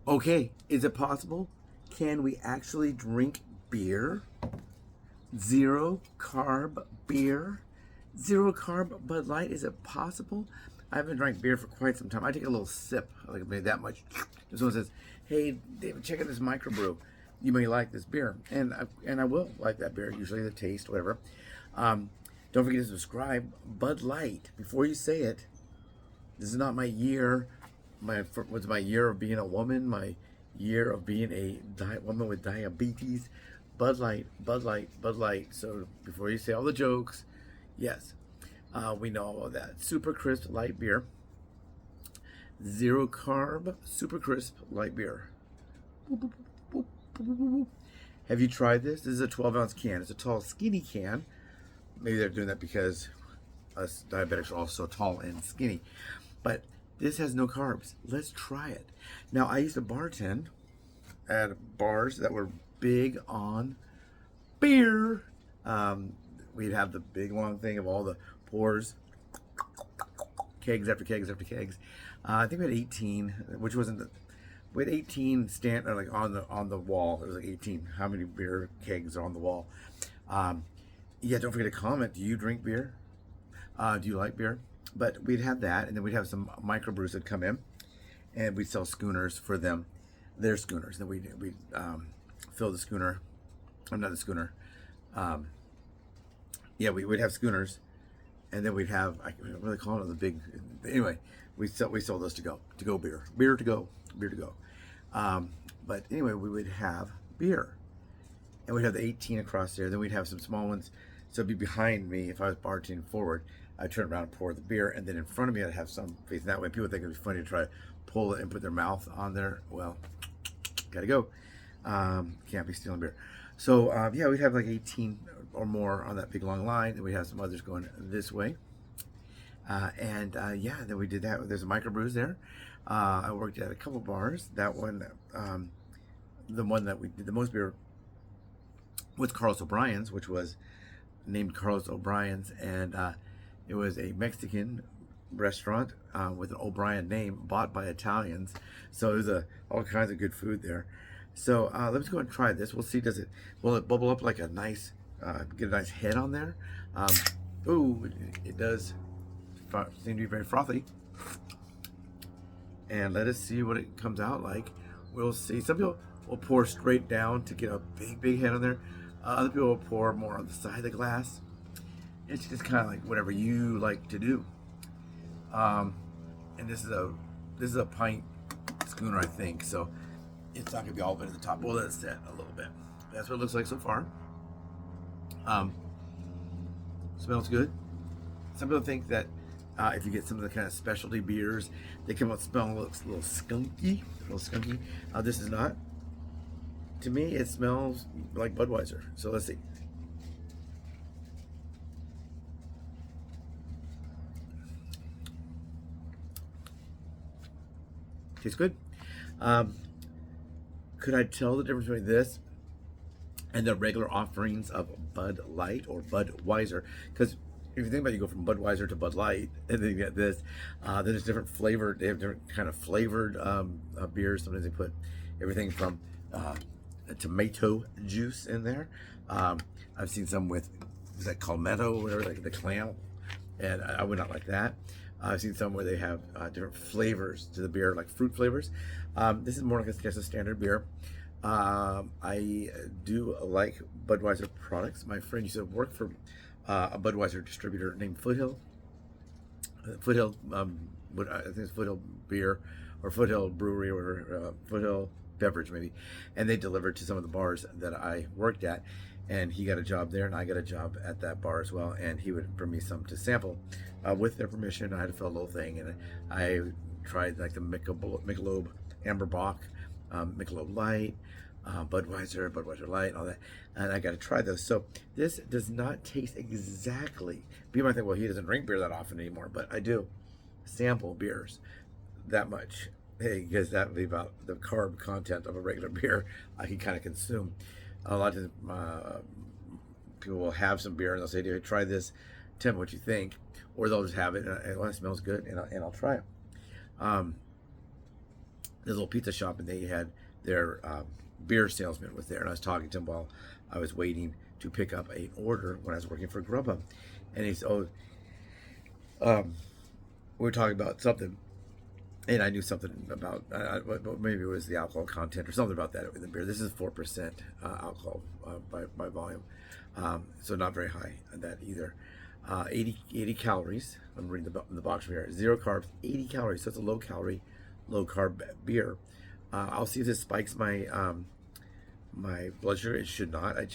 Okay, is it possible? Can we actually drink beer? Zero carb beer? Zero carb Bud Light? Is it possible? I haven't drank beer for quite some time. I take a little sip, like maybe that much. If someone says, "Hey, David, check out this microbrew. You may like this beer," and I will like that beer. Usually the taste, whatever. Um, don't forget to subscribe. Bud Light. Before you say it, this is not my year. Was my year of being a woman. My year of being a woman with diabetes. Bud Light, Bud Light, Bud Light. So before you say all the jokes, yes, we know all of that. Super crisp light beer. Zero carb, super crisp light beer. Have you tried this? This is a 12-ounce can. It's a tall, skinny can. Maybe they're doing that because us diabetics are also tall and skinny. But this has no carbs. Let's try it. Now, I used to bartend at bars that were big on beer. We'd have the big long thing of all the pours, kegs after kegs after kegs. I think we had 18, which wasn't the. We had 18 stand like on the wall. It was like 18. How many beer kegs are on the wall? Yeah, don't forget to comment. Do you drink beer? Do you like beer? But we'd have that, and then we'd have some microbrews that come in, and we'd sell schooners for them. Their schooners. Then we'd fill the schooner. I'm not the schooner. Yeah, we would have schooners, and then we'd have, I what do they call it, the big. Anyway, we sold those to go beer to go. But anyway, we would have beer, and we'd have the 18 across there. Then we'd have some small ones. So it'd be behind me if I was bartending forward. I'd turn around and pour the beer, and then in front of me I'd have some facing that way. People think it'd be funny to try to pull it and put their mouth on there. Well, gotta go. Can't be stealing beer. So yeah, we'd have like 18 or more on that big long line, and we'd have some others going this way. Yeah, then we did that. There's a microbrews there. I worked at a couple bars. That one, the one that we did the most beer with Carlos O'Brien's, which was named Carlos O'Brien's, and it was a Mexican restaurant with an O'Brien name, bought by Italians. So it was all kinds of good food there. So let's go and try this. We'll see. Will it bubble up like a nice, get a nice head on there? Ooh, it does seem to be very frothy. And let us see what it comes out like. We'll see. Some people will pour straight down to get a big head on there. Other people will pour more on the side of the glass. It's just kind of like whatever you like to do. And this is a pint schooner, I think. So it's not gonna be all the way to the top. Well, let's set a little bit. That's what it looks like so far. Smells good. Some people think that if you get some of the kind of specialty beers, they come out smelling a little skunky. This is not. To me, it smells like Budweiser. So let's see. Tastes good. Could I tell the difference between this and the regular offerings of Bud Light or Budweiser? Because if you think about it, you go from Budweiser to Bud Light, and then you get this. Then there's different flavored. They have different kind of flavored beers. Sometimes they put everything from tomato juice in there. I've seen some with, is that Calmetto or whatever, like the clam, and I would not like that. I've seen some where they have different flavors to the beer, like fruit flavors. This is more like a standard beer. I do like Budweiser products. My friend used to work for a Budweiser distributor named Foothill. Foothill, I think it's Foothill Beer or Foothill Brewery or Foothill Beverage maybe, and they delivered to some of the bars that I worked at. And he got a job there, and I got a job at that bar as well. And he would bring me some to sample. With their permission, I had to fill a little thing, and I tried like the Michelob Amber Bock, Michelob Light, Budweiser Light, all that, and I got to try those. So this does not taste exactly. People might think, well, he doesn't drink beer that often anymore, but I do sample beers that much. Hey, because that would be about the carb content of a regular beer I can kind of consume. A lot of people will have some beer and they'll say, "Dude, try this. Tell me what you think," or they'll just have it and it smells good, and I'll try it. this little pizza shop, and they had their beer salesman was there, and I was talking to him while I was waiting to pick up an order when I was working for Grubhub, and he said, "Oh, we were talking about something." And I knew something about, maybe it was the alcohol content or something about that in the beer. This is 4% alcohol by volume, so not very high on that either. 80 calories. I'm reading the box from here. 0 carbs, 80 calories. So it's a low calorie, low carb beer. I'll see if this spikes my my blood sugar. It should not. I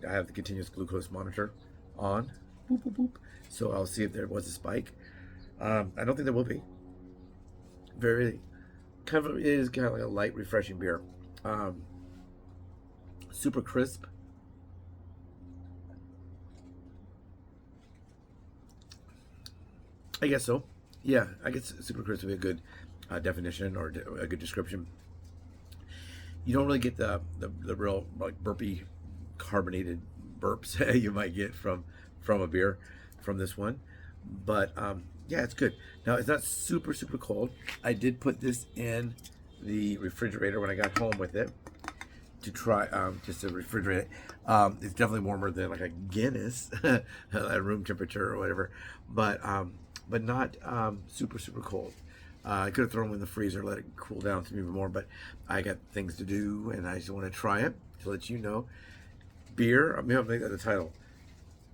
have the continuous glucose monitor on. Boop, boop, boop. So I'll see if there was a spike. I don't think there will be. Very it is kind of like a light, refreshing beer. Super crisp. I guess so. Yeah, I guess super crisp would be a good definition or a good description. You don't really get the real like burpy, carbonated burps you might get from a beer from this one, but yeah, it's good. Now, it's not super cold. I did put this in the refrigerator when I got home with it to try, just to refrigerate it. It's definitely warmer than like a Guinness at room temperature or whatever, but not super cold. I could have thrown them in the freezer, let it cool down some even more, but I got things to do, and I just want to try it to let you know. Beer, I mean, I'll make that the title.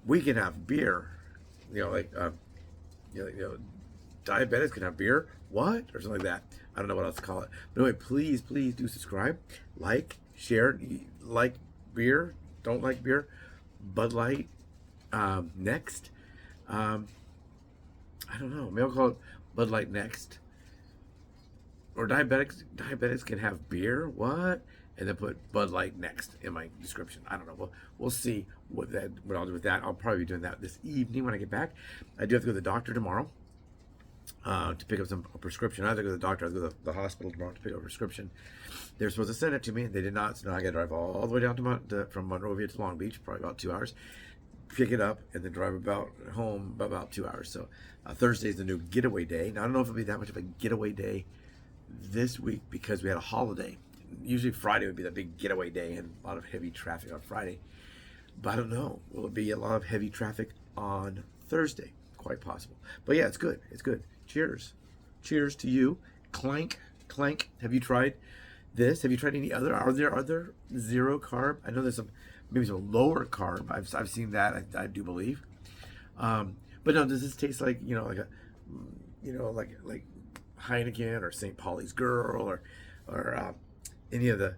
We can have beer, like, diabetics can have beer, what? Or something like that. I don't know what else to call it. But anyway, please do subscribe, like, share, like beer, don't like beer, Bud Light, next. I don't know, maybe I'll call it Bud Light next. Or diabetics can have beer, what? And then put Bud Light next in my description. I don't know. We'll see what I'll do with that. I'll probably be doing that this evening when I get back. I do have to go to the doctor tomorrow to pick up a prescription. I have to go to the doctor. I have to go to the hospital tomorrow to pick up a prescription. They're supposed to send it to me. They did not. So now I got to drive all the way down from Monrovia to Long Beach, probably about 2 hours. Pick it up and then drive home about 2 hours. So Thursday is the new getaway day. Now I don't know if it'll be that much of a getaway day this week because we had a holiday. Usually Friday would be the big getaway day and a lot of heavy traffic on Friday. But I don't know. Will it be a lot of heavy traffic on Thursday? Quite possible. But yeah, it's good. It's good. Cheers. Cheers to you. Clank. Have you tried this? Have you tried any other? Are there other 0 carb? I know there's maybe some lower carb. I've seen that. I do believe. But no, does this taste like like Heineken or St. Pauli's Girl or any of the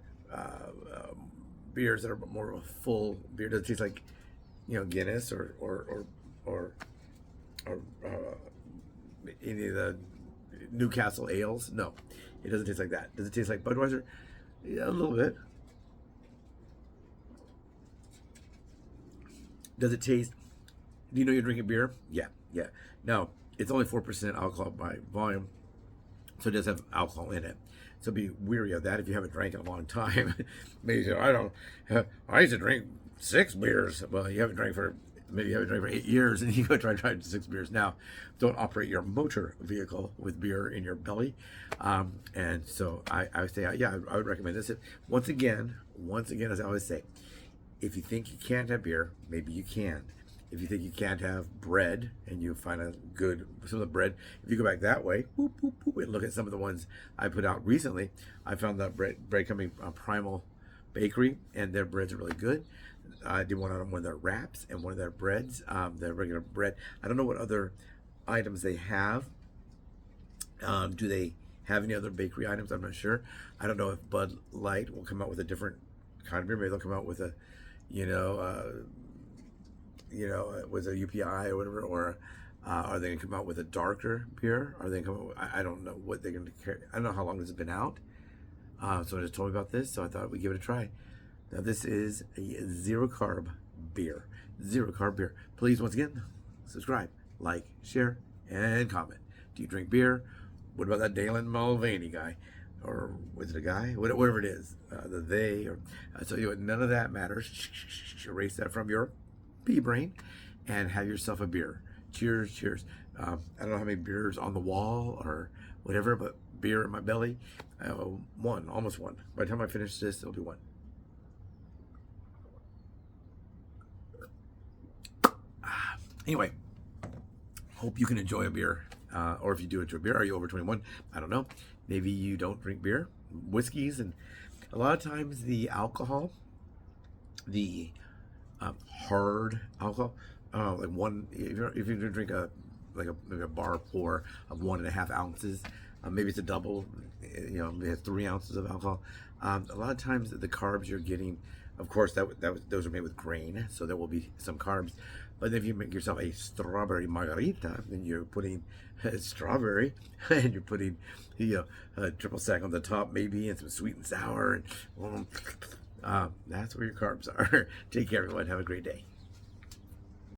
beers that are more of a full beer? Does it taste like Guinness or any of the Newcastle ales? No, it doesn't taste like that. Does it taste like Budweiser? Yeah, a little bit. Does it taste? Do you know you're drinking beer? Yeah. No, it's only 4% alcohol by volume, so it does have alcohol in it. So be weary of that if you haven't drank in a long time. Maybe you say, I used to drink 6 beers. Well, you haven't drank for 8 years, and you go try 6 beers now. Don't operate your motor vehicle with beer in your belly. And so I would say, I would recommend this. Once again, as I always say, if you think you can't have beer, maybe you can. If you think you can't have bread and you find some of the bread, if you go back that way, and look at some of the ones I put out recently, I found that bread company, Primal Bakery, and their breads are really good. I did one of their wraps and one of their breads, their regular bread. I don't know what other items they have. Do they have any other bakery items? I'm not sure. I don't know if Bud Light will come out with a different kind of beer. Maybe they'll come out with a, with a UPI or whatever, or are they going to come out with a darker beer? Are they going to come out I don't know what they're going to carry. I don't know how long this has been out. So I just told me about this, so I thought we'd give it a try. Now this is a 0 carb beer. 0 carb beer. Please, once again, subscribe, like, share, and comment. Do you drink beer? What about that Dalen Mulvaney guy? Or was it a guy? Whatever it is, so none of that matters. Erase that from your pea brain and have yourself a beer. Cheers. I don't know how many beers on the wall or whatever, but beer in my belly. I have one, almost one. By the time I finish this, it'll be one. Anyway, hope you can enjoy a beer. Or if you do enjoy beer, are you over 21? I don't know. Maybe you don't drink beer, whiskeys, and a lot of times the alcohol, the hard alcohol, like one, if you drink maybe a bar pour of 1.5 ounces, maybe it's a double, you know, it has 3 ounces of alcohol. A lot of times the carbs you're getting, of course, those are made with grain, so there will be some carbs. But if you make yourself a strawberry margarita, then you're putting strawberry, and you're putting, you know, a triple sec on the top, maybe, and some sweet and sour, and that's where your carbs are. Take care, everyone. Have a great day.